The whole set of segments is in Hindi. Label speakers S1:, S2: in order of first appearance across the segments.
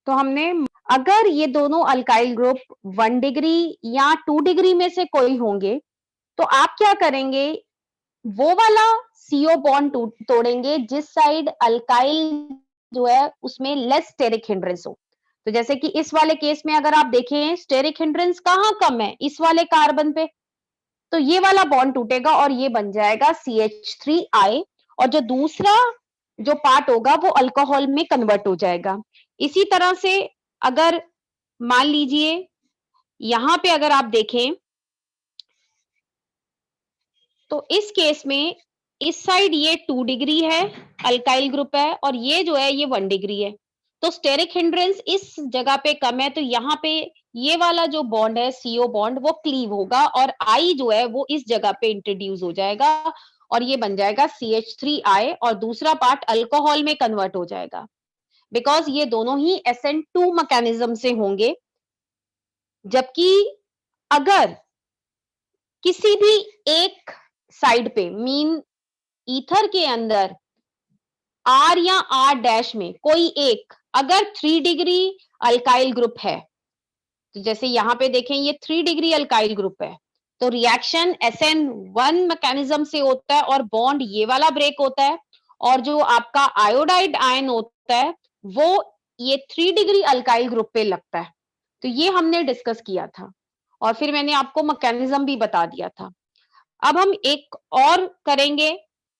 S1: तो हमने अगर ये दोनों अल्काइल ग्रुप 1 डिग्री या 2 डिग्री में से कोई होंगे, तो आप क्या करेंगे, वो वाला CO बॉन्ड तोड़ेंगे जिस साइड अल्काइल जो है उसमें लेस स्टेरिक हिंड्रेंस हो। तो जैसे कि इस वाले केस में अगर आप देखें स्टेरिक हिंड्रेंस कहाँ कम है, इस वाले कार्बन पे, तो ये वाला बॉन्ड टूटेगा और ये बन जाएगा CH3I, और जो दूसरा जो पार्ट होगा वो अल्कोहल में कन्वर्ट हो जाएगा। इसी तरह से अगर मान लीजिए यहां पे अगर आप देखें तो इस केस में इस साइड ये 2 डिग्री है, अल्काइल ग्रुप है, और ये जो है ये 1 डिग्री है। तो स्टेरिक हिंड्रेंस इस जगह पे कम है, तो यहाँ पे ये वाला जो बॉन्ड है CO बॉन्ड वो क्लीव होगा और I जो है वो इस जगह पे इंट्रोड्यूस हो जाएगा और ये बन जाएगा CH3I और दूसरा पार्ट अल्कोहल में कन्वर्ट हो जाएगा। बिकॉज ये दोनों ही SN2 मैकेनिज्म से होंगे, जबकि अगर किसी भी एक साइड पे मीन ईथर के अंदर R या R डैश में कोई एक अगर 3 डिग्री अल्काइल ग्रुप है, तो जैसे यहां पे देखें ये 3 डिग्री अल्काइल ग्रुप है, तो रिएक्शन SN1 मैकेनिज्म से होता है और बॉन्ड ये वाला ब्रेक होता है, और जो आपका आयोडाइड आयन होता है वो ये 3 डिग्री अल्काइल ग्रुप पे लगता है। तो ये हमने डिस्कस किया था और फिर मैंने आपको मैकेनिज्म भी बता दिया था। अब हम एक और करेंगे,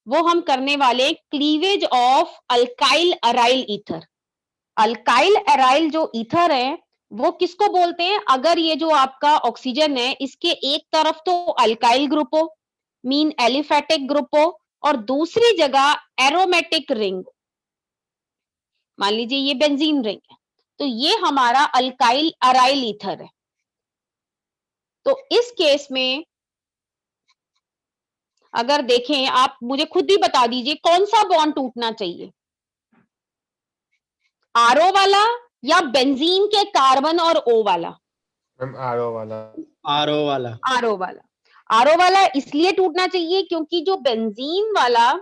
S1: वो हम करने वाले cleavage of alkyl aryl ether. Alkyl aryl जो ईथर है वो किसको बोलते हैं, अगर ये जो आपका ऑक्सीजन है इसके एक तरफ तो अल्काइल ग्रुप हो मीन एलिफेटिक ग्रुप हो और दूसरी जगह एरोमेटिक रिंग, मान लीजिए ये बेंजीन रिंग है, तो ये हमारा अल्काइल अराइल ईथर है। तो इस केस में अगर देखें, आप मुझे खुद भी बता दीजिए कौन सा बॉन्ड टूटना चाहिए, RO वाला या बेंजीन के कार्बन और O वाला?
S2: मैम RO वाला।
S3: RO वाला।
S1: RO वाला। RO वाला इसलिए टूटना चाहिए क्योंकि जो बेंजीन वाला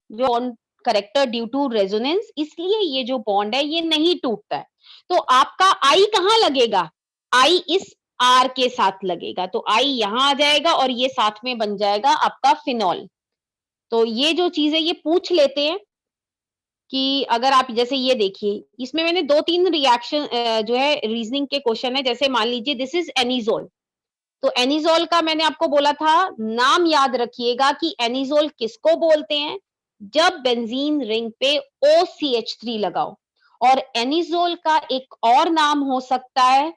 S1: जो bond character due to resonance, इसलिए ये जो बॉन्ड है ये नहीं टूटता है। तो आपका I कहां लगेगा, I इस R के साथ लगेगा, तो I यहां आ जाएगा और ये साथ में बन जाएगा आपका फिनॉल। तो ये जो चीज है ये पूछ लेते हैं कि अगर आप जैसे ये देखिए, इसमें मैंने 2-3 रिएक्शन जो है रीजनिंग के क्वेश्चन है, जैसे मान लीजिए दिस इज एनिजोल, तो एनिजोल का मैंने आपको बोला था नाम याद रखिएगा कि एनिजोल किसको बोलते हैं, जब बेंजीन रिंग पे OCH3 लगाओ। और एनिजोल का एक और नाम हो सकता है,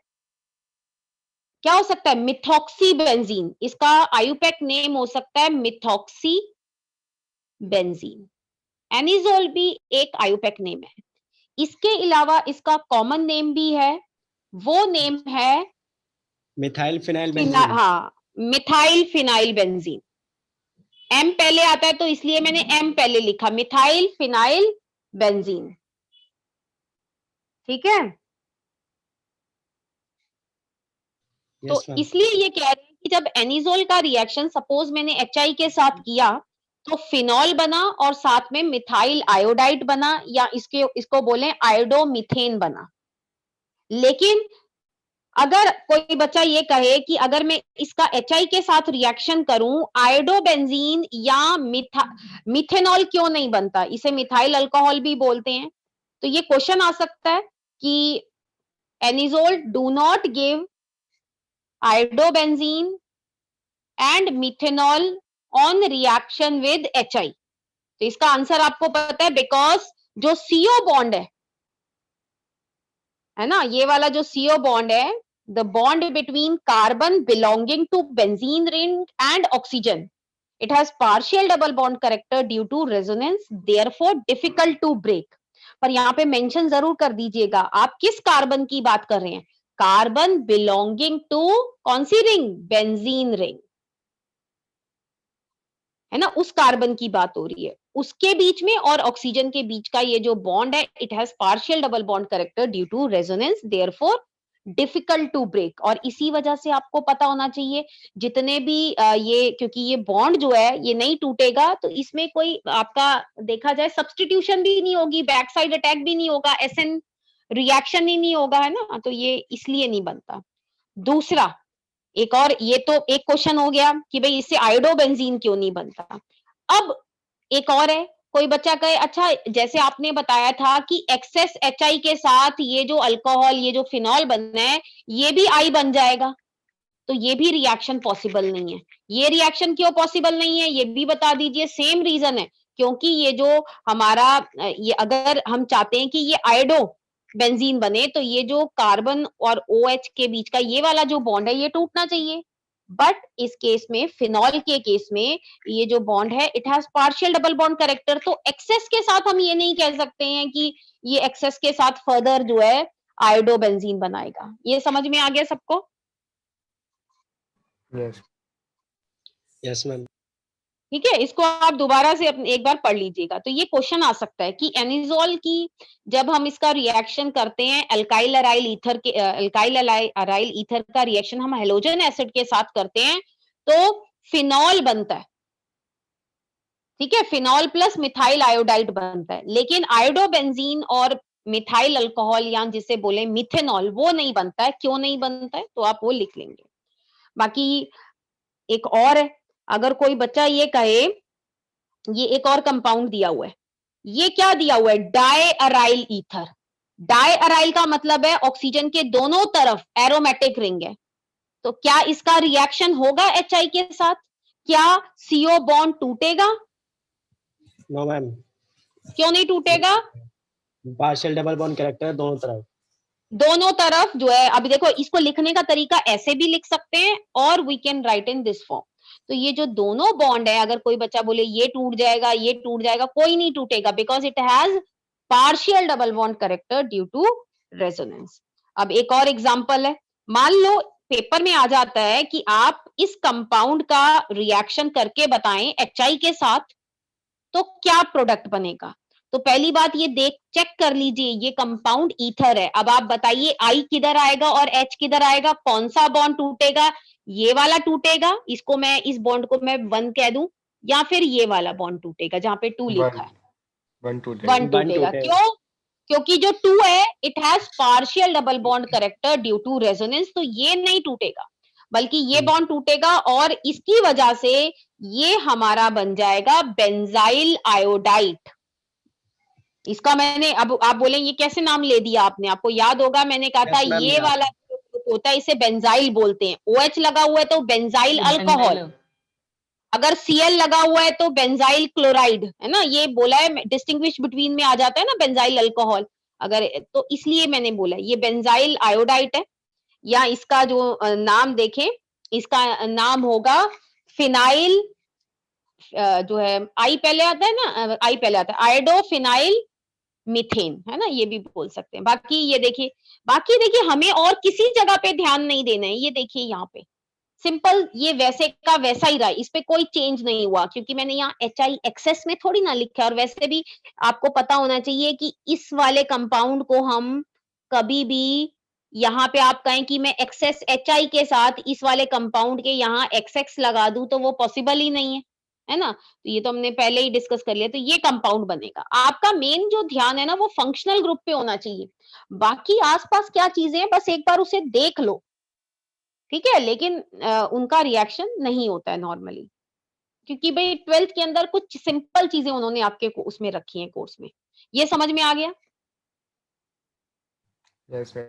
S1: क्या हो सकता है, मिथॉक्सी बेंजीन, इसका आयुपैक नेम हो सकता है मिथॉक्सी बेंजीन। एनिजोल भी एक आयुपैक नेम है। इसके अलावा इसका कॉमन नेम भी है, वो नेम है
S3: मिथाइल फिनाइल बेंजीन।
S1: हाँ, मिथाइल फिनाइल बेंजीन। M पहले आता है तो इसलिए मैंने M पहले लिखा, मिथाइल फिनाइल बेंजीन। ठीक है, तो इसलिए ये कह रहे हैं कि जब एनिजोल का रिएक्शन सपोज मैंने HI के साथ किया तो फिनॉल बना और साथ में मिथाइल आयोडाइड बना, या इसको बोलें आयोडोमीथेन बना। लेकिन अगर कोई बच्चा ये कहे कि अगर मैं इसका HI के साथ रिएक्शन करूं आयोडोबेंजीन या मिथेनॉल क्यों नहीं बनता, इसे मिथाइल अल्कोहल भी बोलते हैं, तो ये क्वेश्चन आ सकता है कि anisole do not give iodobenzene and methanol on reaction with HI। तो इसका आंसर आपको पता है, बिकॉज जो CO बॉन्ड है ना, ये वाला जो CO बॉन्ड है, the bond between carbon belonging to benzene ring and oxygen, it has partial double bond character due to resonance, therefore difficult to break। पर यहाँ पे मेंशन जरूर कर दीजिएगा आप किस कार्बन की बात कर रहे हैं, कार्बन बिलोंगिंग टू कौन सी रिंग, बेंजीन रिंग, है ना, उस कार्बन की बात हो रही है, उसके बीच में और ऑक्सीजन के बीच का ये जो बॉन्ड है, it has partial double bond character due to resonance, therefore difficult to break. और इसी वजह से आपको पता होना चाहिए जितने भी ये, क्योंकि ये बॉन्ड जो है ये नहीं टूटेगा तो इसमें कोई आपका देखा जाए सब्स्टिट्यूशन भी नहीं होगी, बैक साइड अटैक भी नहीं होगा, एसएन रिएक्शन ही नहीं होगा, है ना, तो ये इसलिए नहीं बनता। दूसरा एक और, ये तो एक क्वेश्चन हो गया कि भाई इससे आयोडोबेंजीन क्यों नहीं बनता। अब एक और है, कोई बच्चा कहे अच्छा जैसे आपने बताया था कि एक्सेस एचआई के साथ ये जो अल्कोहल, ये जो फिनॉल बनना है ये भी आई बन जाएगा, तो ये भी रिएक्शन पॉसिबल नहीं है। ये रिएक्शन क्यों पॉसिबल नहीं है ये भी बता दीजिए। सेम रीजन है, क्योंकि ये जो हमारा ये अगर हम चाहते हैं कि ये आयोडो बेंजीन बने तो ये जो कार्बन और OH के बीच का ये वाला जो बॉन्ड है ये टूटना चाहिए। बट इस केस में, फिनॉल के केस में, ये जो बॉन्ड है it has partial double bond character, तो एक्सेस के साथ हम ये नहीं कह सकते हैं कि ये एक्सेस के साथ फर्दर जो है आयोडो बेंजीन बनाएगा। ये समझ में आ गया सबको?
S2: Yes
S3: yes ma'am.
S1: ठीक है, इसको आप दोबारा से एक बार पढ़ लीजिएगा। तो ये क्वेश्चन आ सकता है कि एनिजोल की जब हम इसका रिएक्शन करते हैं अल्काइल अराइल ईथर के, अल्काइल अराइल ईथर का रिएक्शन हम हेलोजन एसिड के साथ करते हैं तो फिनॉल बनता है। ठीक है, फिनॉल प्लस मिथाइल आयोडाइड बनता है, लेकिन आयोडोबेंजीन और मिथाइल अल्कोहल या जिसे बोले मिथेनॉल वो नहीं बनता है। क्यों नहीं बनता है तो आप वो लिख लेंगे। बाकी एक और है, अगर कोई बच्चा ये कहे, ये एक और कंपाउंड दिया हुआ है, ये क्या दिया हुआ है, di aryl ether. Di aryl का मतलब है ऑक्सीजन के दोनों तरफ एरोमेटिक रिंग है, तो क्या इसका रिएक्शन होगा HI के साथ? क्या CO बॉन्ड टूटेगा?
S3: नो मैम,
S1: क्यों नहीं टूटेगा?
S3: पार्शियल डबल बॉन्ड कैरेक्टर दोनों तरफ।
S1: दोनों तरफ जो है, अभी देखो इसको लिखने का तरीका ऐसे भी लिख सकते हैं और we can write in this form. तो ये जो दोनों बॉन्ड है, अगर कोई बच्चा बोले ये टूट जाएगा, ये टूट जाएगा, कोई नहीं टूटेगा, because it has partial double bond character due to resonance. अब एक और एग्जांपल है, मान लो पेपर में आ जाता है कि आप इस कंपाउंड का रिएक्शन करके बताएं HI के साथ, तो क्या प्रोडक्ट बनेगा। तो पहली बात ये चेक कर लीजिए, ये कंपाउंड ईथर है। अब आप बताइए I किधर आएगा और H किधर आएगा, कौन सा बॉन्ड टूटेगा? ये वाला टूटेगा, इसको मैं, इस बॉन्ड को मैं 1 कह दूं, या फिर ये वाला बॉन्ड टूटेगा जहां पे 2 लिखा है,
S2: 1 टूटेगा।
S1: 1 टूटेगा। क्यों? क्योंकि जो 2 है it has partial double bond character due to resonance, तो ये नहीं टूटेगा, बल्कि ये बॉन्ड टूटेगा और इसकी वजह से ये हमारा बन जाएगा बेंजाइल आयोडाइड। इसका मैंने, अब आप बोले ये कैसे नाम ले दिया आपने, आपको याद होगा मैंने कहा था ये वाला होता है इसे बेंजाइल बोलते हैं। OH लगा हुआ है तो बेंजाइल अल्कोहल, अगर Cl लगा हुआ है तो बेंजाइल क्लोराइड, है ना, ये बोला है, डिस्टिंग्विश बिटवीन में आ जाता है ना बेंजाइल अल्कोहल, अगर तो इसलिए मैंने बोला ये बेंजाइल आयोडाइड है। या इसका जो नाम देखें, इसका नाम होगा फिनाइल, जो है आई पहले आता है ना, आई पहले आता है, आयोडोफिनाइल मीथेन, है ना, ये भी बोल सकते हैं। बाकी ये देखिए, बाकी देखिए हमें और किसी जगह पे ध्यान नहीं देना है। ये देखिए यहाँ पे सिंपल, ये वैसे का वैसा ही रहा है, इस पे कोई चेंज नहीं हुआ, क्योंकि मैंने यहाँ HI एक्सेस में थोड़ी ना लिखा है। और वैसे भी आपको पता होना चाहिए कि इस वाले कंपाउंड को हम कभी भी, यहाँ पे आप कहें कि मैं एक्सेस HI के साथ इस वाले कंपाउंड के यहाँ XX लगा दूं तो वो पॉसिबल ही नहीं है ना। तो ये तो हमने पहले ही डिस्कस कर लिया। तो ये कंपाउंड बनेगा। आपका मेन जो ध्यान है ना वो फंक्शनल ग्रुप पे होना चाहिए, बाकी आसपास क्या चीजें हैं बस एक बार उसे देख लो, ठीक है। लेकिन उनका रिएक्शन नहीं होता है नॉर्मली, क्योंकि भाई 12th के अंदर कुछ सिंपल चीजें उन्होंने आपके उसमें रखी हैं कोर्स में। ये समझ में आ गया?
S2: Yes ma'am.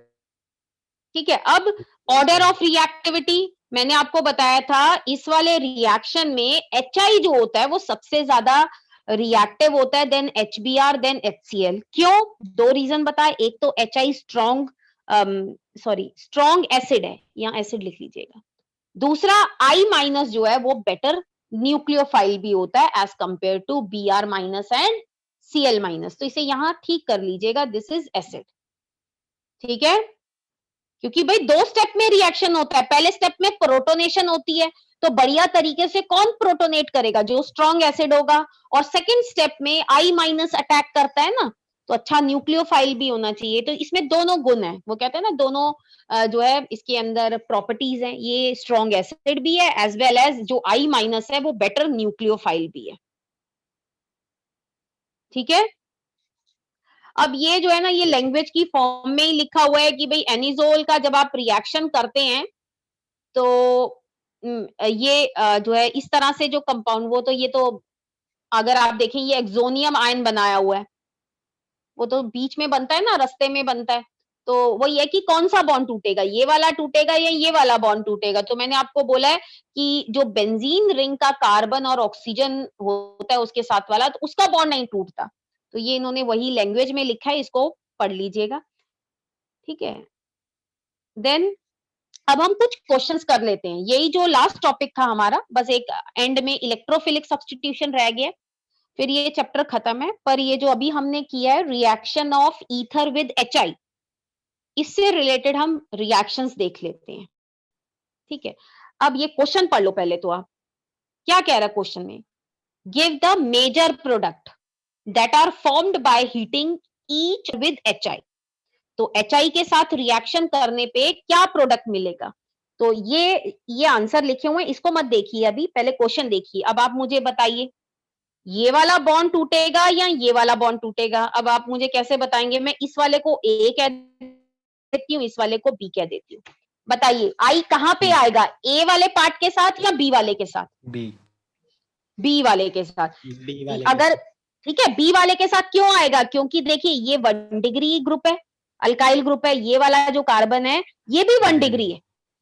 S1: ठीक है। अब ऑर्डर ऑफ रिएक्टिविटी मैंने आपको बताया था, इस वाले रिएक्शन में HI जो होता है वो सबसे ज्यादा रिएक्टिव होता है, देन HBr, देन HCl। क्यों? 2 रीजन बताए, एक तो HI स्ट्रॉन्ग स्ट्रॉन्ग एसिड है, यहाँ एसिड लिख लीजिएगा। दूसरा I- जो है वो बेटर न्यूक्लियोफाइल भी होता है as compare to Br- and Cl-। तो इसे यहाँ ठीक कर लीजिएगा, दिस इज एसिड, ठीक है। क्योंकि भाई 2 स्टेप में रिएक्शन होता है, पहले स्टेप में प्रोटोनेशन होती है, तो बढ़िया तरीके से कौन प्रोटोनेट करेगा, जो स्ट्रॉन्ग एसिड होगा, और सेकंड स्टेप में I- अटैक करता है ना, तो अच्छा न्यूक्लियोफाइल भी होना चाहिए। तो इसमें दोनों गुण है, वो कहते हैं ना दोनों जो है इसके अंदर प्रॉपर्टीज हैं, ये स्ट्रॉन्ग एसिड भी है एज वेल एज जो I माइनस है वो बेटर न्यूक्लियोफाइल भी है। ठीक है, अब ये जो है ना ये लैंग्वेज की फॉर्म में ही लिखा हुआ है कि भाई एनिजोल का जब आप रिएक्शन करते हैं तो ये जो है इस तरह से जो कंपाउंड, वो तो ये तो अगर आप देखें ये एक्सोनियम आयन बनाया हुआ है, वो तो बीच में बनता है ना, रास्ते में बनता है। तो वो ये कि कौन सा बॉन्ड टूटेगा, ये वाला टूटेगा या ये वाला बॉन्ड टूटेगा। तो मैंने आपको बोला है कि जो बेंजीन रिंग का कार्बन और ऑक्सीजन होता है उसके साथ वाला, तो उसका बॉन्ड नहीं टूटता। तो ये इन्होंने वही लैंग्वेज में लिखा है, इसको पढ़ लीजिएगा। ठीक है, देन अब हम कुछ क्वेश्चंस कर लेते हैं। यही जो लास्ट टॉपिक था हमारा, बस एक एंड में इलेक्ट्रोफिलिक सब्स्टिट्यूशन रह गया, फिर ये चैप्टर खत्म है। पर ये जो अभी हमने किया है reaction of ether with HI, इससे रिलेटेड हम रिएक्शंस देख लेते हैं। ठीक है, अब ये क्वेश्चन पढ़ लो पहले तो आप, क्या कह रहा है क्वेश्चन में, give the major product that are formed by heating each with HI। तो HI के साथ रिएक्शन करने पे क्या प्रोडक्ट मिलेगा। तो ये आंसर लिखे हुए हैं, इसको मत देखिए अभी, पहले क्वेश्चन देखिए। अब आप मुझे बताइए ये वाला बॉन्ड टूटेगा या ये वाला बॉन्ड टूटेगा। अब आप मुझे कैसे बताएंगे, मैं इस वाले को A कह देती हूँ, इस वाले को B कह देती हूँ। बताइए I कहाँ पे आएगा, A वाले पार्ट के साथ या B वाले के साथ। B वाले के साथ। अगर ठीक है B वाले के साथ क्यों आएगा, क्योंकि देखिए ये 1 डिग्री ग्रुप है, अल्काइल ग्रुप है, ये वाला जो कार्बन है ये भी 1 डिग्री है,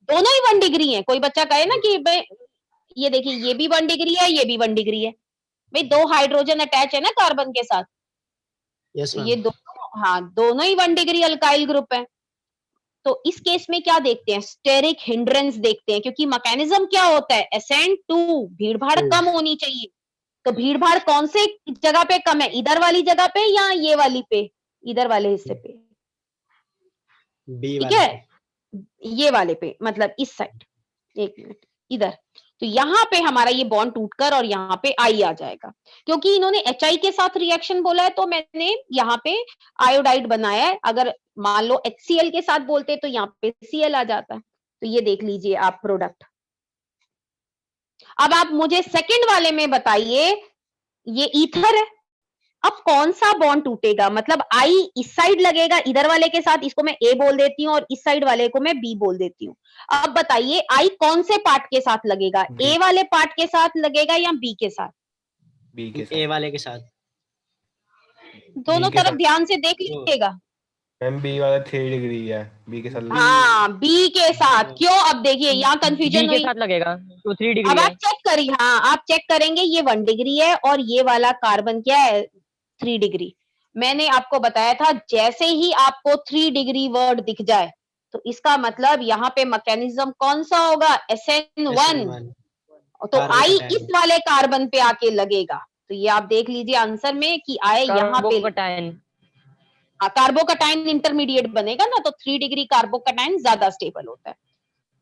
S1: दोनों ही 1 डिग्री है। कोई बच्चा कहे ना कि भाई ये देखिए ये भी 1 डिग्री है, ये भी 1 डिग्री है, भाई 2 हाइड्रोजन अटैच है ना कार्बन के साथ।
S3: yes,
S1: ये दोनों, हाँ दोनों ही 1 डिग्री अल्काइल ग्रुप है। तो इस केस में क्या देखते हैं, स्टेरिक हिंड्रेंस देखते हैं, क्योंकि मैकेनिज्म क्या होता है, एसेंट टू, भीड़ भाड़ कम होनी चाहिए। तो भीड़ भाड़ कौन से जगह पे कम है, इधर वाली जगह पे या ये वाली पे, इधर वाले हिस्से पे, ठीक है ये वाले पे, मतलब इस साइड, एक मिनट इधर। तो यहाँ पे हमारा ये बॉन्ड टूटकर और यहाँ पे I आ जाएगा, क्योंकि इन्होंने HI के साथ रिएक्शन बोला है तो मैंने यहाँ पे आयोडाइड बनाया है। अगर मान लो HCl के साथ बोलते तो यहाँ पे Cl आ जाता। तो ये देख लीजिए आप प्रोडक्ट। अब आप मुझे सेकंड वाले में बताइए, ये ईथर है, अब कौन सा बॉन्ड टूटेगा, मतलब I इस साइड लगेगा इधर वाले के साथ, इसको मैं A बोल देती हूँ, और इस साइड वाले को मैं B बोल देती हूँ। अब बताइए I कौन से पार्ट के साथ लगेगा, A वाले पार्ट के साथ लगेगा या B के साथ।
S3: A वाले के साथ।
S1: दोनों तरफ ध्यान से देख लीजिएगा।
S2: मैम B वाला 3 डिग्री है, B के साथ।
S1: हाँ B के साथ, क्यों, अब देखिए यहाँ कंफ्यूजन
S4: के साथ लगेगा तो 3 डिग्री
S1: अब आप चेक करिए, हाँ आप चेक करेंगे ये 1 डिग्री है और ये वाला कार्बन क्या है 3 डिग्री। मैंने आपको बताया था जैसे ही आपको 3 डिग्री वर्ड दिख जाए तो इसका मतलब यहाँ पे मैकेनिज्म कौन सा होगा, SN1। तो I इस वाले कार्बन पे आके लगेगा। तो ये आप देख लीजिए आंसर में कि I यहाँ पे कार्बोकटाइन इंटरमीडिएट बनेगा ना, तो 3 डिग्री कार्बोकटाइन ज्यादा स्टेबल होता है।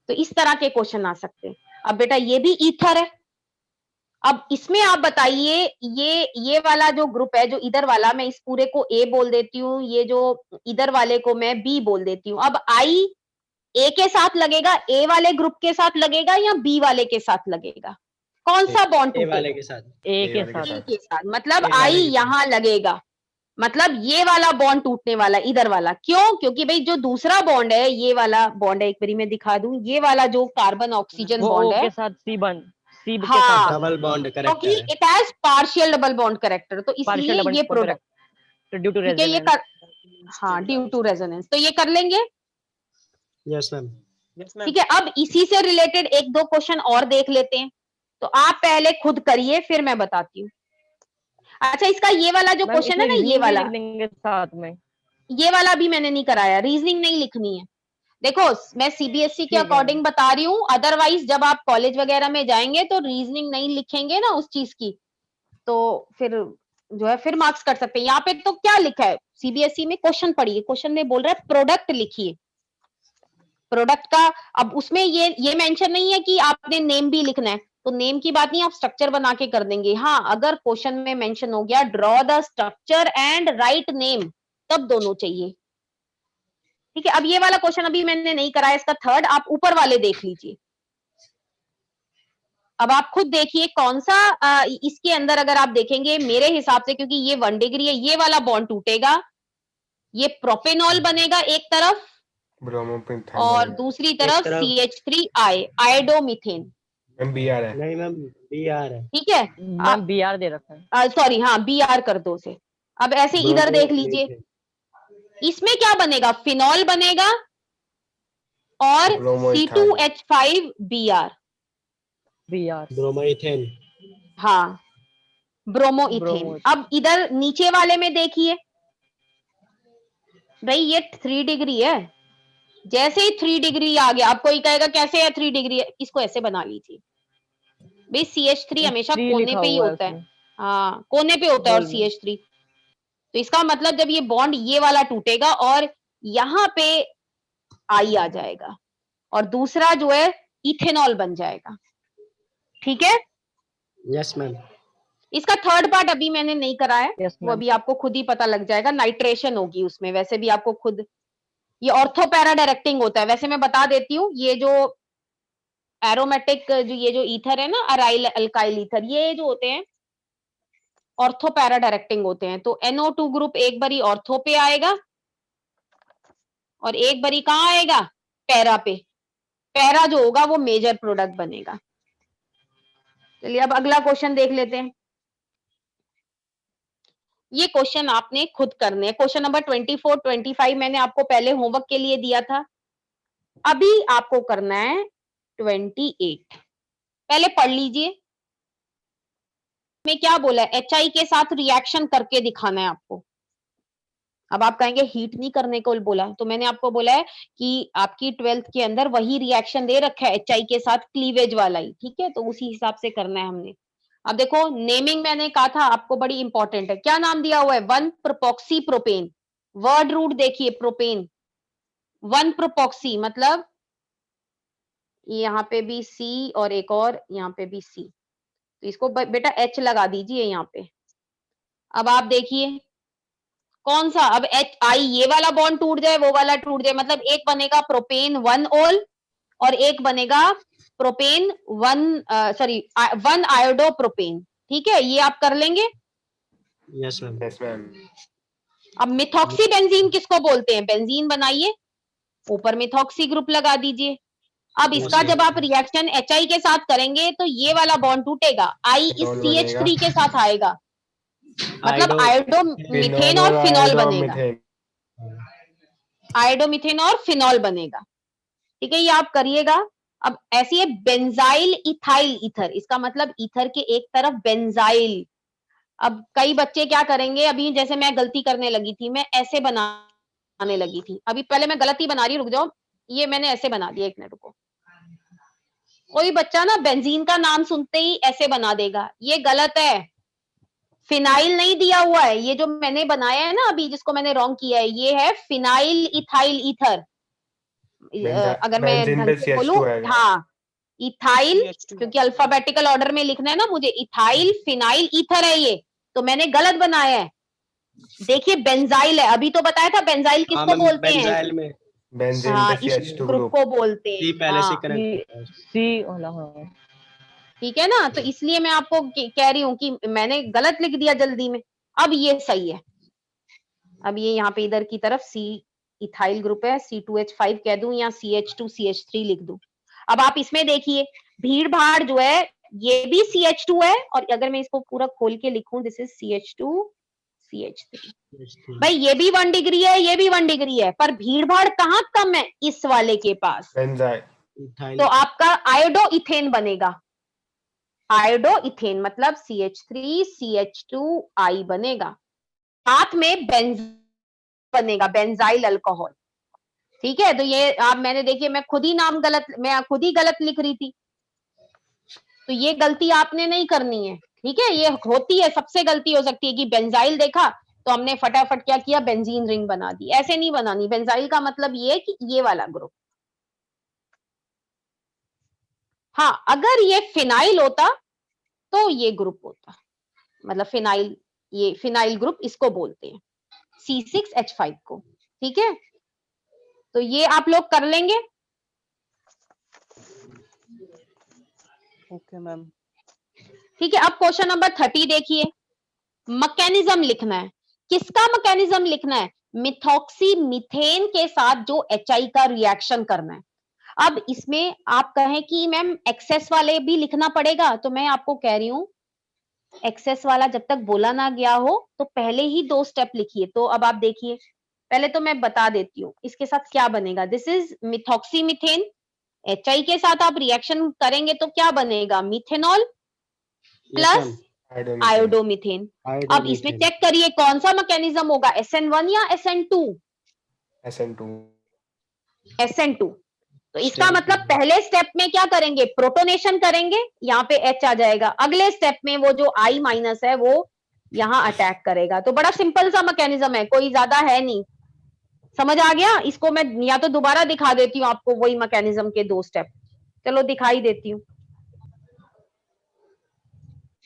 S1: तो इस तरह के क्वेश्चन आ सकते हैं। अब बेटा ये भी ईथर है, अब इसमें आप बताइए ये वाला जो ग्रुप है, जो इधर वाला, मैं इस पूरे को A बोल देती हूँ, ये जो इधर वाले को मैं B बोल देती हूँ। अब I A के साथ लगेगा, A वाले ग्रुप के साथ लगेगा या B वाले के साथ लगेगा, कौन सा बॉन्ड टूटेगा,
S3: A वाले के साथ।
S1: A के साथ, मतलब I यहाँ लगेगा, मतलब ये वाला बॉन्ड टूटने वाला इधर वाला। क्यों, क्योंकि भाई जो दूसरा बॉन्ड है, ये वाला बॉन्ड है, एक बारी मैं दिखा दूं, ये वाला जो कार्बन ऑक्सीजन बॉन्ड है
S4: के साथ C बॉन्ड, C के
S1: हाँ,
S4: साथ
S3: डबल बॉन्ड
S1: क्योंकि
S3: character
S1: it has partial double bond character, तो इसलिए ये प्रोडक्ट
S4: ड्यू टू
S1: ठीक है, ये कर, हाँ ड्यू टू रेजोनेंस, तो ये कर लेंगे।
S3: Yes ma'am.
S1: ठीक है, अब इसी से रिलेटेड 1-2 क्वेश्चन और देख लेते हैं। तो आप पहले खुद करिए फिर मैं बताती हूँ। अच्छा, इसका ये वाला जो क्वेश्चन है ना, ये वाला
S4: साथ में,
S1: ये वाला भी मैंने नहीं कराया, रीजनिंग नहीं लिखनी है। देखो मैं CBSE के अकॉर्डिंग बता रही हूँ, अदरवाइज जब आप कॉलेज वगैरह में जाएंगे तो रीजनिंग नहीं लिखेंगे ना उस चीज की, तो फिर जो है फिर मार्क्स कट सकते हैं। यहाँ पे तो क्या लिखा है CBSE में, क्वेश्चन पढ़िए, क्वेश्चन में बोल रहा है प्रोडक्ट लिखिए, प्रोडक्ट का। अब उसमें ये मेंशन नहीं है कि आपने नेम भी लिखना है, तो नेम की बात नहीं, आप स्ट्रक्चर बना के कर देंगे। हाँ, अगर क्वेश्चन में मेंशन हो गया draw the structure and write name, तब दोनों चाहिए। ठीक है, अब ये वाला क्वेश्चन अभी मैंने नहीं कराया, इसका थर्ड आप ऊपर वाले देख लीजिए। अब आप खुद देखिए कौन सा इसके अंदर अगर आप देखेंगे मेरे हिसाब से, क्योंकि ये 1 डिग्री है, ये वाला बॉन्ड टूटेगा, ये प्रोपेनॉल बनेगा एक तरफ और दूसरी तरफ CH3 आयोडोमीथेन।
S2: BR है।
S3: नहीं मैम, BR है।
S1: ठीक है,
S4: मैम BR दे रखा है।
S1: सॉरी, हाँ BR कर दो से। अब ऐसे इधर देख लीजिए, इसमें क्या बनेगा, फिनॉल बनेगा और C2H5BR,
S3: ब्रोमोइथेन।
S1: हाँ ब्रोमोइथेन। अब इधर नीचे वाले में देखिए भाई, ये 3 डिग्री है, जैसे ही 3 डिग्री आ गया, आपको ये कहेगा कैसे है 3 डिग्री है, इसको ऐसे बना लीजिए भाई। CH3 हमेशा कोने पे ही होता है, हाँ कोने पे होता है और CH3, तो इसका मतलब जब ये बॉन्ड ये वाला टूटेगा और यहाँ पे आई आ जाएगा और दूसरा जो है इथेनॉल बन जाएगा। ठीक है,
S3: यस मैम।
S1: इसका थर्ड पार्ट अभी मैंने नहीं कराया,
S4: Yes,
S1: वो अभी आपको खुद ही पता लग जाएगा, नाइट्रेशन होगी उसमें। वैसे भी आपको खुद, ये ऑर्थो पैरा डायरेक्टिंग होता है। वैसे मैं बता देती हूँ, ये जो एरोमेटिक जो ये जो ईथर है ना, अराइल अल्काइल ईथर, ये जो होते हैं ऑर्थो पैरा डायरेक्टिंग होते हैं। तो NO2 ग्रुप एक बारी ऑर्थो पे आएगा और एक बारी कहाँ आएगा, पैरा पे। पैरा जो होगा वो मेजर प्रोडक्ट बनेगा। चलिए अब अगला क्वेश्चन देख लेते हैं। ये क्वेश्चन आपने खुद करने हैं। क्वेश्चन नंबर 24, 25 मैंने आपको पहले होमवर्क के लिए दिया था, अभी आपको करना है 28। पहले पढ़ लीजिए, मैं क्या बोला है, HI के साथ रिएक्शन करके दिखाना है आपको। अब आप कहेंगे हीट नहीं करने को बोला, तो मैंने आपको बोला है कि आपकी 12th के अंदर वही रिएक्शन दे रखा है HI के साथ, क्लीवेज वाला ही। ठीक है, तो उसी हिसाब से करना है हमने। अब देखो नेमिंग मैंने कहा था आपको बड़ी इंपॉर्टेंट है। क्या नाम दिया हुआ है, 1 प्रोपॉक्सी प्रोपेन। वर्ड रूट देखिए, प्रोपेन 1 प्रोपॉक्सी मतलब यहाँ पे भी C और एक और यहाँ पे भी C, तो इसको बेटा H लगा दीजिए यहाँ पे। अब आप देखिए कौन सा, अब HI ये वाला बॉन्ड टूट जाए, वो वाला टूट जाए, मतलब एक बनेगा प्रोपेन 1 ओल और एक बनेगा प्रोपेन 1 आयोडो प्रोपेन। ठीक है, ये आप कर लेंगे।
S3: Yes ma'am.
S2: Yes ma'am.
S1: अब मिथॉक्सी बेंजीन किसको बोलते हैं, बेंजीन बनाइए, ऊपर मिथॉक्सी ग्रुप लगा दीजिए। अब इसका जब आप रिएक्शन HI के साथ करेंगे तो ये वाला बॉन्ड टूटेगा, I इस CH3 के साथ आएगा, मतलब आयोडोमीथेन और फिनॉल बनेगा, आयोडोमीथेन और फिनॉल बनेगा। ठीक है, ये आप करिएगा। अब ऐसी है बेंजाइल इथाइल ईथर, इसका मतलब ईथर के एक तरफ बेंजाइल। अब कई बच्चे क्या करेंगे, अभी जैसे मैं गलती करने लगी थी, मैं ऐसे बनाने लगी थी, अभी पहले मैं गलती बना रही हूँ, रुक जाओ, ये मैंने ऐसे बना दिया, एक मिनट रुको। कोई बच्चा ना बेंजीन का नाम सुनते ही ऐसे बना देगा, ये गलत है, फिनाइल नहीं दिया हुआ है। ये जो मैंने बनाया है ना अभी, जिसको मैंने रॉन्ग किया है, ये है फिनाइल इथाइल ईथर। अगर मैं ढंग से बोलूं, हाँ इथाइल, क्योंकि अल्फाबेटिकल ऑर्डर में लिखना है ना मुझे, इथाइल फिनाइल ईथर है ये, तो मैंने गलत बनाया है। देखिए बेंजाइल है, अभी तो बताया था बेंजाइल किसको बोलते हैं,
S3: बेंजाइल में
S1: हाँ इस ग्रुप को बोलते हैं,
S3: पहले से
S4: C वाला, हाँ
S1: ठीक है ना। तो इसलिए मैं आपको कह रही हूँ कि मैंने गलत लिख दिया जल्दी में, अब ये सही है। अब ये यहाँ पे इधर की तरफ C इथाइल ग्रुप है, C2H5 कह दूं या CH2 CH3 लिख दूं। अब आप इसमें देखिए भीड़ भाड़ जो है, ये भी CH2 है, और अगर मैं इसको पूरा खोल के लिखूं, दिस इज CH2 CH3। भाई ये भी 1 डिग्री है, ये भी 1 डिग्री है, पर भीड़ भाड़ कहाँ कम है, इस वाले के पास, तो आपका आयोडो इथेन बनेगा। आयोडो इथेन मतलब CH3 CH2I बनेगा, साथ में बनेगा बेंजाइल अल्कोहल। ठीक है, तो ये आप मैंने देखिए, मैं खुद ही गलत लिख रही थी, तो ये गलती आपने नहीं करनी है। ठीक है, ये होती है, सबसे गलती हो सकती है कि बेंजाइल देखा तो हमने फटाफट क्या किया, बेंजीन रिंग बना दी, ऐसे नहीं बनानी। बेंजाइल का मतलब ये है कि ये वाला ग्रुप। हाँ, अगर ये फिनाइल होता तो ये ग्रुप होता, मतलब फिनाइल, ये फिनाइल ग्रुप इसको बोलते हैं, C6H5 को। ठीक है, तो ये आप लोग कर लेंगे।
S4: Okay ma'am.
S1: ठीक है, अब क्वेश्चन नंबर 30 देखिए, मैकेनिज्म लिखना है। किसका मैकेनिज्म लिखना है? मिथॉक्सी मीथेन के साथ जो HI का रिएक्शन करना है। अब इसमें आप कहें कि मैम एक्सेस वाले भी लिखना पड़ेगा, तो मैं आपको कह रही हूं एक्सेस वाला जब तक बोला ना गया हो तो पहले ही 2 स्टेप लिखिए। तो अब आप देखिए, पहले तो मैं बता देती हूँ इसके साथ क्या बनेगा। This is methoxy methane, HI के साथ आप रिएक्शन करेंगे तो क्या बनेगा? Methanol
S3: yes ma'am.
S1: प्लस आयोडोमीथेन। अब इसमें
S3: आयोडोमीथेन।
S1: चेक करिए कौन सा मैकेनिज्म होगा, SN1 या SN2?
S2: SN2।
S1: SN2। तो इसका
S3: Steric
S1: मतलब
S3: bond।
S1: पहले स्टेप में क्या करेंगे? प्रोटोनेशन करेंगे, यहाँ पे H आ जाएगा। अगले स्टेप में वो जो I माइनस है वो यहाँ अटैक करेगा। तो बड़ा सिंपल सा मैकेनिज्म है, कोई ज्यादा है नहीं। समझ आ गया? इसको मैं या तो दोबारा दिखा देती हूँ आपको, वही मैकेनिज्म के 2 स्टेप। चलो दिखाई देती हूँ।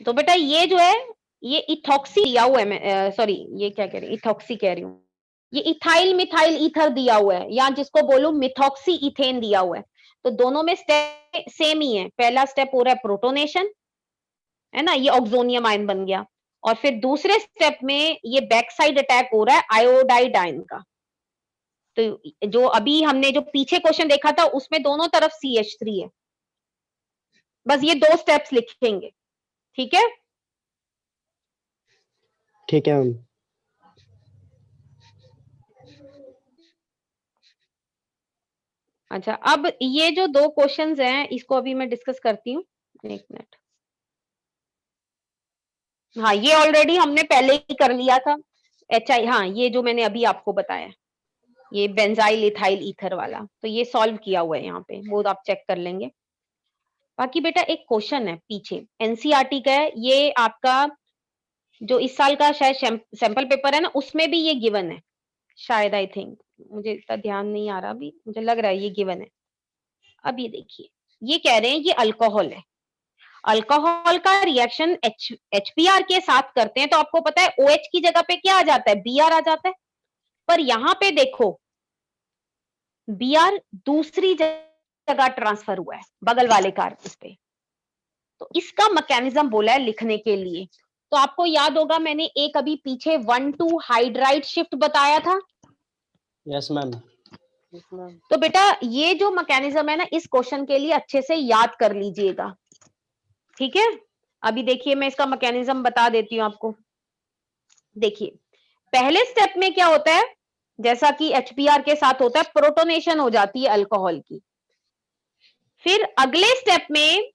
S1: तो बेटा ये जो है ये इथॉक्सी दिया हुआ है, सॉरी ये क्या कह रही, इथॉक्सी कह रही हूँ, ये इथाइल मिथाइल ईथर दिया हुआ है, या जिसको बोलूं मिथॉक्सी इथेन दिया हुआ है। तो दोनों में स्टेप सेम ही है। पहला स्टेप हो रहा है प्रोटोनेशन, है ना, ये ऑक्सोनियम आयन बन गया। और फिर दूसरे स्टेप में ये बैक साइड अटैक हो रहा है आयोडाइड आयन का। तो जो अभी हमने जो पीछे क्वेश्चन देखा था उसमें दोनों तरफ CH3 है। बस ये 2 स्टेप्स लिखेंगे। ठीक है,
S3: ठीक है मैम।
S1: अच्छा अब ये जो 2 क्वेश्चंस हैं इसको अभी मैं डिस्कस करती हूँ, एक मिनट। हाँ, ये ऑलरेडी हमने पहले ही कर लिया था। HI, हाँ ये जो मैंने अभी आपको बताया, ये बेंजाइल इथाइल ईथर वाला, तो ये सॉल्व किया हुआ है यहाँ पे, वो आप चेक कर लेंगे। बाकी बेटा एक क्वेश्चन है पीछे NCERT का है, ये आपका जो इस साल का शायद सैंपल पेपर है ना, उसमें भी ये गिवन है शायद, आई थिंक, मुझे इतना ध्यान नहीं आ रहा अभी, मुझे लग रहा है ये गिवन है। अब ये देखिए, ये कह रहे हैं ये अल्कोहल है, अल्कोहल का रिएक्शन HBr के साथ करते हैं तो आपको पता है OH की जगह पे क्या आ जाता है? Br आ जाता है। पर यहां पे देखो Br दूसरी जगह ट्रांसफर हुआ है, बगल वाले कार्बन पे। तो इसका मैकेनिज्म बोला है लिखने के लिए। तो आपको याद होगा मैंने एक अभी पीछे 1,2 हाइड्राइड शिफ्ट बताया था।
S3: Yes ma'am.
S1: तो बेटा ये जो मैकेनिज्म है ना, इस क्वेश्चन के लिए अच्छे से याद कर लीजिएगा। ठीक है, अभी देखिए मैं इसका मैकेनिज्म बता देती हूँ आपको। देखिए पहले स्टेप में क्या होता है, जैसा कि HBr के साथ होता है, प्रोटोनेशन हो जाती है अल्कोहल की। फिर अगले स्टेप में,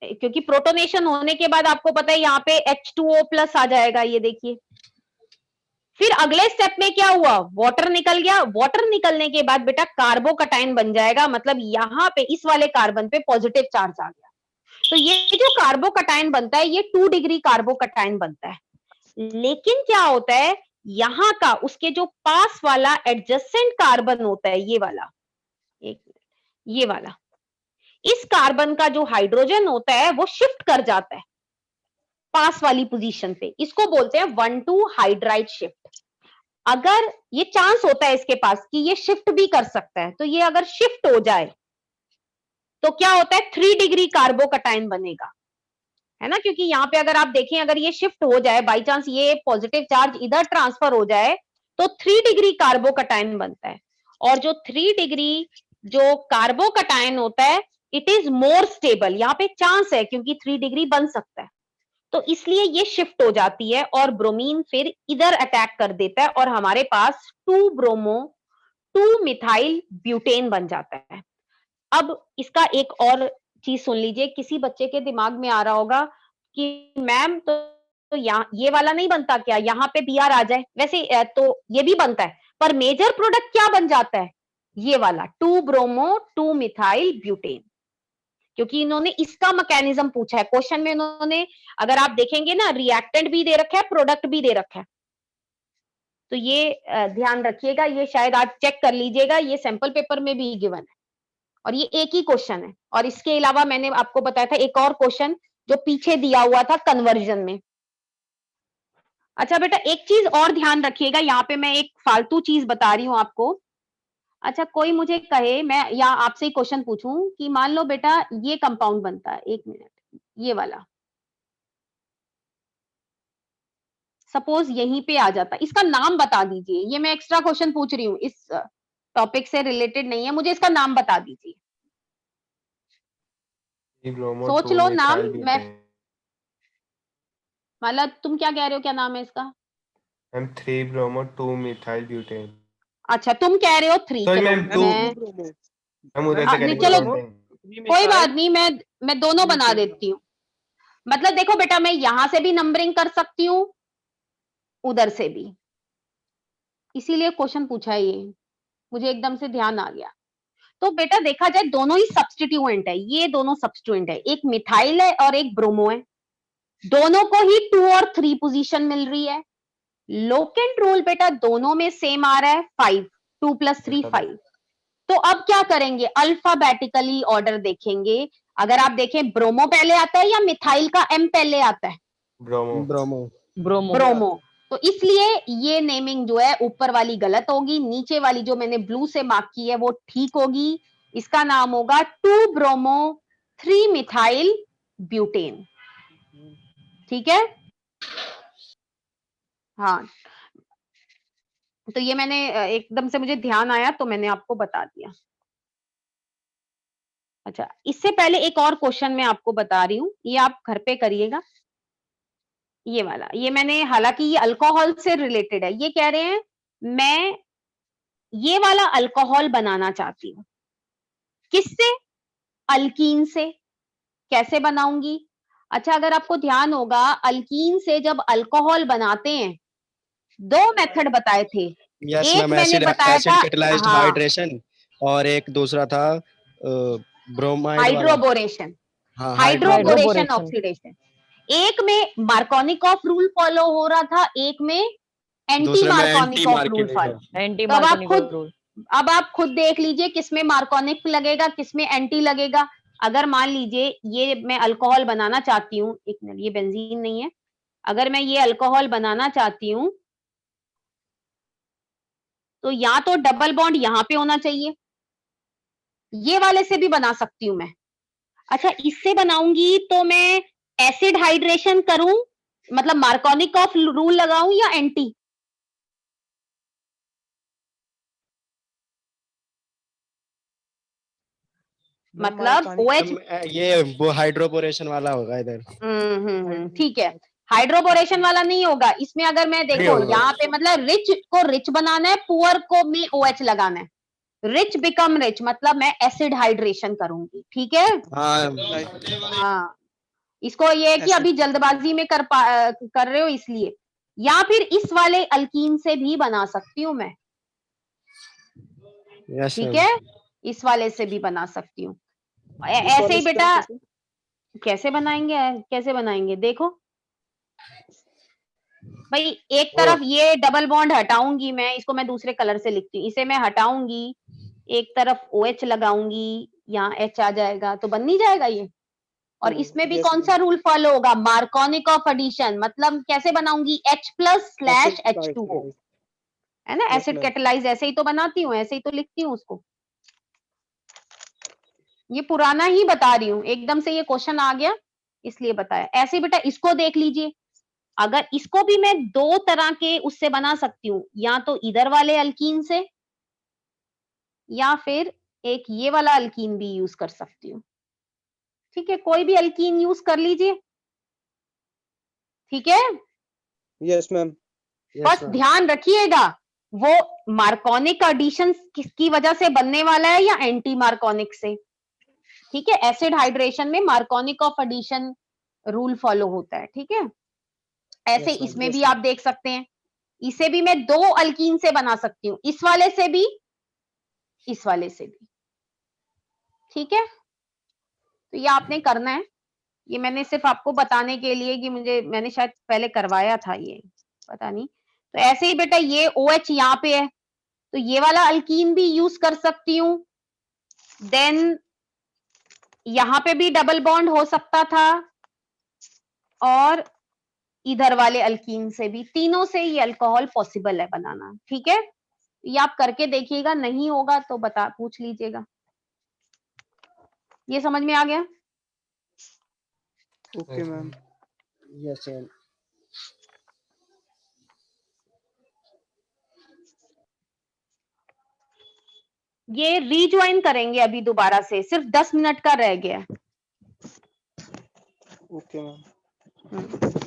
S1: क्योंकि प्रोटोनेशन होने के बाद आपको पता है यहाँ पे H2O प्लस आ जाएगा, ये देखिए। फिर अगले स्टेप में क्या हुआ? वाटर निकल गया। वाटर निकलने के बाद बेटा कार्बोकटाइन बन जाएगा, मतलब यहाँ पे इस वाले कार्बन पे पॉजिटिव चार्ज आ गया। तो ये जो कार्बोकटाइन बनता है ये 2 डिग्री कार्बोकटाइन बनता है। लेकिन क्या होता है, यहाँ का उसके जो पास वाला एडजेसेंट कार्बन होता है, ये वाला, एक ये वाला, इस कार्बन का जो हाइड्रोजन होता है वो शिफ्ट कर जाता है पास वाली पोजीशन पे। इसको बोलते हैं 1,2 हाइड्राइड शिफ्ट। अगर ये चांस होता है इसके पास कि ये शिफ्ट भी कर सकता है, तो ये अगर शिफ्ट हो जाए तो क्या होता है, 3 डिग्री कार्बोकटाइन बनेगा, है ना। क्योंकि यहाँ पे अगर आप देखें, अगर ये शिफ्ट हो जाए, बाई चांस ये पॉजिटिव चार्ज इधर ट्रांसफर हो जाए, तो 3 डिग्री कार्बोकटाइन बनता है। और जो 3 डिग्री जो कार्बोकटाइन होता है, इट इज मोर स्टेबल। यहाँ पे चांस है क्योंकि 3 डिग्री बन सकता है, तो इसलिए ये शिफ्ट हो जाती है और ब्रोमीन फिर इधर अटैक कर देता है और हमारे पास 2 ब्रोमो 2 मिथाइल ब्यूटेन बन जाता है। अब इसका एक और चीज सुन लीजिए, किसी बच्चे के दिमाग में आ रहा होगा कि मैम तो यहाँ ये वाला नहीं बनता क्या, यहाँ पे Br आ जाए? वैसे तो ये भी बनता है, पर मेजर प्रोडक्ट क्या बन जाता है? ये वाला 2 ब्रोमो 2 मिथाइल ब्यूटेन। क्योंकि इन्होंने इसका मैकेनिज्म पूछा है क्वेश्चन में, इन्होंने अगर आप देखेंगे ना, रिएक्टेंट भी दे रखा है, प्रोडक्ट भी दे रखा है। तो ये ध्यान रखिएगा, ये शायद आप चेक कर लीजिएगा, ये सैंपल पेपर में भी गिवन है और ये एक ही क्वेश्चन है। और इसके अलावा मैंने आपको बताया था एक और क्वेश्चन जो पीछे दिया हुआ था कन्वर्जन में। अच्छा बेटा एक चीज और ध्यान रखिएगा, यहाँ पे मैं एक फालतू चीज बता रही हूँ आपको। अच्छा कोई मुझे कहे, मैं या आपसे ही क्वेश्चन पूछूं कि मान लो बेटा ये कंपाउंड बनता है, एक मिनट, ये वाला सपोज यहीं पे आ जाता, इसका नाम बता दीजिए। ये मैं एक्स्ट्रा क्वेश्चन पूछ रही हूँ, इस टॉपिक से रिलेटेड नहीं है, मुझे इसका नाम बता दीजिए। सोच लो नाम। मैं मतलब तुम क्या कह रहे हो, क्या नाम है इसका?
S2: 3-bromo-2-methyl-butane।
S1: अच्छा तुम कह रहे हो 3।
S2: Sorry,
S1: चलो
S2: ma'am, two। हम उधर से
S1: नहीं,
S2: करेंगे
S1: चलो
S2: दोनों।
S1: कोई बात नहीं, मैं दोनों बना देती हूँ। मतलब देखो बेटा मैं यहां से भी नंबरिंग कर सकती हूँ, उधर से भी, इसीलिए क्वेश्चन पूछा है ये, मुझे एकदम से ध्यान आ गया। तो बेटा देखा जाए दोनों ही सब्स्टिट्यूएंट है, ये दोनों सब्स्टिट्यूएंट है, एक मिथाइल है और एक ब्रोमो है, दोनों को ही 2 और 3 पोजीशन मिल रही है। लोकेंट रूल बेटा दोनों में सेम आ रहा है 5, 2 + 3 5। तो अब क्या करेंगे, अल्फाबेटिकली ऑर्डर देखेंगे। अगर आप देखें ब्रोमो पहले आता है या मिथाइल का एम पहले आता है?
S2: ब्रोमो।
S3: ब्रोमो।
S4: ब्रोमो।
S1: ब्रोमो। तो इसलिए ये नेमिंग जो है ऊपर वाली गलत होगी, नीचे वाली जो मैंने ब्लू से मार्क की है वो ठीक होगी। इसका नाम होगा 2 ब्रोमो 3 मिथाइल ब्यूटेन। ठीक है, हाँ। तो ये मैंने एकदम से मुझे ध्यान आया तो मैंने आपको बता दिया। अच्छा इससे पहले एक और क्वेश्चन मैं आपको बता रही हूँ, ये आप घर पे करिएगा। ये वाला, ये मैंने, हालांकि ये अल्कोहल से रिलेटेड है, ये कह रहे हैं मैं ये वाला अल्कोहल बनाना चाहती हूँ, किससे? अल्कीन से। कैसे बनाऊंगी? अच्छा अगर आपको ध्यान होगा अल्कीन से जब अल्कोहल बनाते हैं, 2 मेथड बताए थे।
S3: यस
S1: एक
S3: मैम,
S1: मैंने
S3: एसिड
S1: बताया
S3: एसिड
S1: था,
S3: कैटलाइज्ड
S1: हाँ,
S3: हाइड्रेशन, और एक दूसरा था ब्रोमाइड वाला।
S1: हाइड्रोबोरेशन,
S3: हाँ, हाइड्रोबोरेशन।
S1: Hydroboration
S4: hydroboration.
S1: ऑक्सीडेशन। एक में मार्कोनिकॉफ रूल फॉलो हो रहा था, एक में एंटी
S3: दूसरे में anti
S1: Markovnikov rule follow.
S3: Market.
S4: Anti
S1: तो
S4: मार्कोनिक रूल।
S1: अब आप खुद देख लीजिए किसमें मार्कोनिक लगेगा, किसमें एंटी लगेगा। अगर मान लीजिए ये मैं अल्कोहल बनाना चाहती हूँ, एक मिनट, ये बेंजीन नहीं है, अगर मैं ये अल्कोहल बनाना चाहती हूँ तो या तो डबल बॉन्ड यहाँ पे होना चाहिए, ये वाले से भी बना सकती हूँ मैं। अच्छा इससे बनाऊंगी तो मैं एसिड हाइड्रेशन करूं, मतलब मार्कोनिक ऑफ रूल लगाऊं या एंटी? मतलब OH।
S3: ये वो हाइड्रोबोरेशन वाला होगा इधर।
S1: ठीक है, हाइड्रोबोरेशन वाला नहीं होगा इसमें। अगर मैं
S2: नहीं
S1: देखो
S2: होगा।
S1: यहाँ पे मतलब रिच को रिच बनाना है, पुअर को में OH लगाना है, रिच बिकम रिच, मतलब मैं एसिड हाइड्रेशन करूंगी। ठीक है, हाँ। इसको ये है कि अभी जल्दबाजी में कर रहे हो इसलिए, या फिर इस वाले अल्कीन से भी बना सकती हूँ मैं।
S3: यस
S1: ठीक
S3: मैम।
S1: है, इस वाले से भी बना सकती हूँ। ऐसे ही बेटा कैसे बनाएंगे देखो भाई, एक तरफ ये डबल बॉन्ड हटाऊंगी मैं, इसको मैं दूसरे कलर से लिखती हूँ, इसे मैं हटाऊंगी, एक तरफ OH लगाऊंगी, यहाँ H आ जाएगा तो बन नहीं जाएगा ये। और इसमें भी कौन सा रूल फॉलो होगा, मार्कोनिक ऑफ एडिशन, मतलब कैसे बनाऊंगी, H+/H2O, है ना, एसिड कैटलाइज ऐसे ही तो बनाती हूँ, ऐसे ही तो लिखती हूँ उसको। ये पुराना ही बता रही हूँ, एकदम से ये क्वेश्चन आ गया इसलिए बताया। ऐसे बेटा इसको देख लीजिए, अगर इसको भी मैं 2 तरह के उससे बना सकती हूँ, या तो इधर वाले अल्कीन से, या फिर एक ये वाला अल्कीन भी यूज कर सकती हूँ। ठीक है, कोई भी अल्कीन यूज कर लीजिए। ठीक है,
S5: यस मैम।
S1: बस ध्यान रखिएगा वो मार्कोनिक एडिशन किसकी वजह से बनने वाला है या एंटी मार्कोनिक से। ठीक है, एसिड हाइड्रेशन में Markovnikov of addition rule follow होता है। ठीक है, ऐसे इसमें भी आप देख सकते हैं, इसे भी मैं 2 अल्कीन से बना सकती हूँ, इस वाले से भी, इस वाले से भी। ठीक है, तो ये आपने करना है, ये मैंने सिर्फ आपको बताने के लिए कि मैंने शायद पहले करवाया था ये, पता नहीं। तो ऐसे ही बेटा ये OH यहाँ पे है, तो ये वाला अल्कीन भी यूज कर सकती हूँ, देन यहां पे भी डबल बॉन्ड हो सकता था, और इधर वाले अल्कीन से भी, तीनों से ये अल्कोहल पॉसिबल है बनाना। ठीक है, ये आप करके देखिएगा, नहीं होगा तो पूछ लीजिएगा। ये समझ में आ गया?
S5: Okay ma'am.
S3: Yes ma'am.
S1: ये रीज्वाइन करेंगे अभी दोबारा से, सिर्फ 10 मिनट का रह गया।
S5: Okay ma'am.